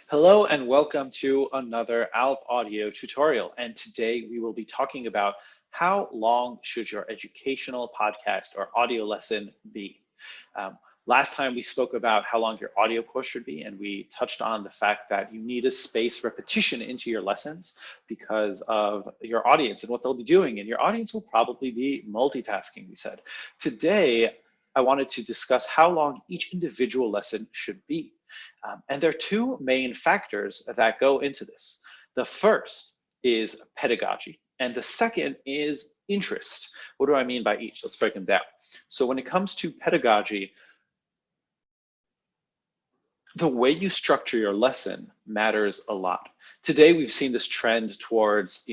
Hello and welcome to another ALP audio tutorial. And today we will be talking about how long should your educational podcast or audio lesson be? Last time we spoke about how long your audio course should be, and we touched on the fact that you need to space repetition into your lessons because of your audience and what they'll be doing. And your audience will probably be multitasking, we said. Today, I wanted to discuss how long each individual lesson should be. And there are two main factors that go into this. The first is pedagogy, and the second is interest. What do I mean by each? Let's break them down. So when it comes to pedagogy, the way you structure your lesson matters a lot. Today, we've seen this trend towards,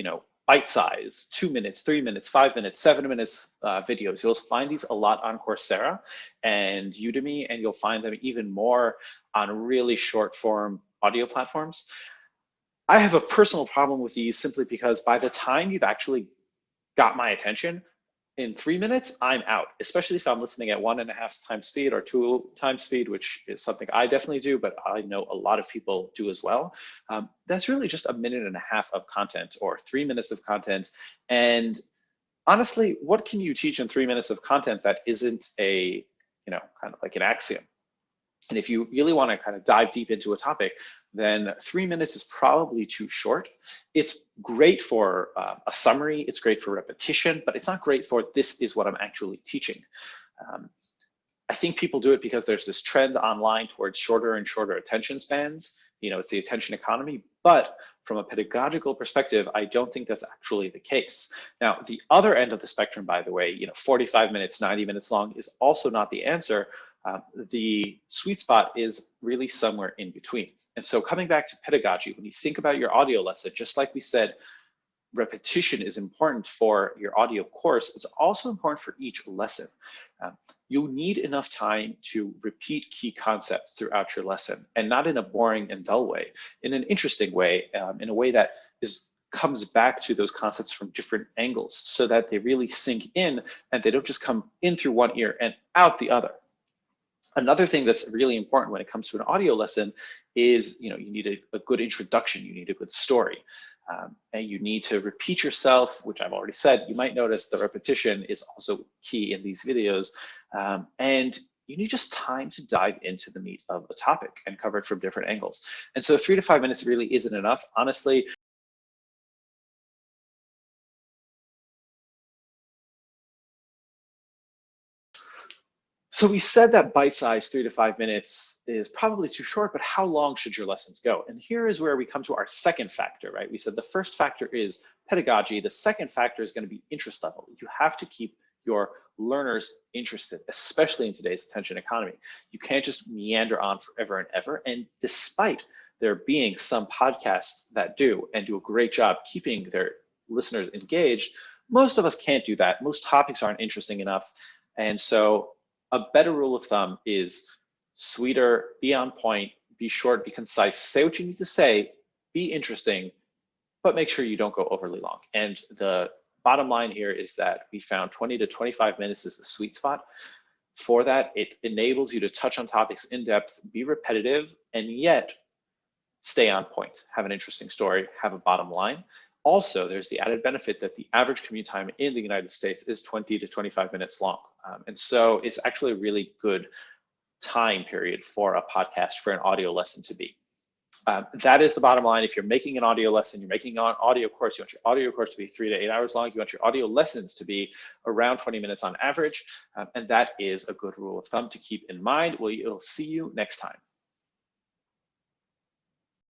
bite size, 2 minutes, 3 minutes, 5 minutes, 7 minutes videos. You'll find these a lot on Coursera and Udemy, and you'll find them even more on really short form audio platforms. I have a personal problem with these simply because by the time you've actually got my attention, in 3 minutes, I'm out, especially if I'm listening at 1.5 times speed or 2 times speed, which is something I definitely do, but I know a lot of people do as well. That's really just 1.5 minutes of content or 3 minutes of content. And honestly, what can you teach in 3 minutes of content that isn't a, kind of like an axiom? And if you really want to kind of dive deep into a topic, then 3 minutes is probably too short. It's great for a summary, it's great for repetition, but it's not great for this is what I'm actually teaching. I think people do it because there's this trend online towards shorter and shorter attention spans. It's the attention economy, but from a pedagogical perspective, I don't think that's actually the case. Now, the other end of the spectrum, by the way, 45 minutes, 90 minutes long is also not the answer. The sweet spot is really somewhere in between. And so coming back to pedagogy, when you think about your audio lesson, just like we said, repetition is important for your audio course. It's also important for each lesson. You need enough time to repeat key concepts throughout your lesson, and not in a boring and dull way, in an interesting way, in a way that comes back to those concepts from different angles so that they really sink in and they don't just come in through one ear and out the other. Another thing that's really important when it comes to an audio lesson is, you need a good introduction, you need a good story. And you need to repeat yourself, which I've already said. You might notice the repetition is also key in these videos. And you need just time to dive into the meat of a topic and cover it from different angles. And so 3 to 5 minutes really isn't enough. Honestly, so we said that bite size 3 to 5 minutes is probably too short, but how long should your lessons go? And here is where we come to our second factor, right? We said the first factor is pedagogy. The second factor is going to be interest level. You have to keep your learners interested, especially in today's attention economy. You can't just meander on forever and ever. And despite there being some podcasts that do and do a great job keeping their listeners engaged, most of us can't do that. Most topics aren't interesting enough. And so a better rule of thumb is sweeter, be on point, be short, be concise, say what you need to say, be interesting, but make sure you don't go overly long. And the bottom line here is that we found 20 to 25 minutes is the sweet spot. For that, it enables you to touch on topics in depth, be repetitive, and yet stay on point, have an interesting story, have a bottom line. Also, there's the added benefit that the average commute time in the United States is 20 to 25 minutes long. And so it's actually a really good time period for a podcast, for an audio lesson to be. That is the bottom line. If you're making an audio lesson, you're making an audio course, you want your audio course to be 3 to 8 hours long, you want your audio lessons to be around 20 minutes on average. And that is a good rule of thumb to keep in mind. We'll see you next time.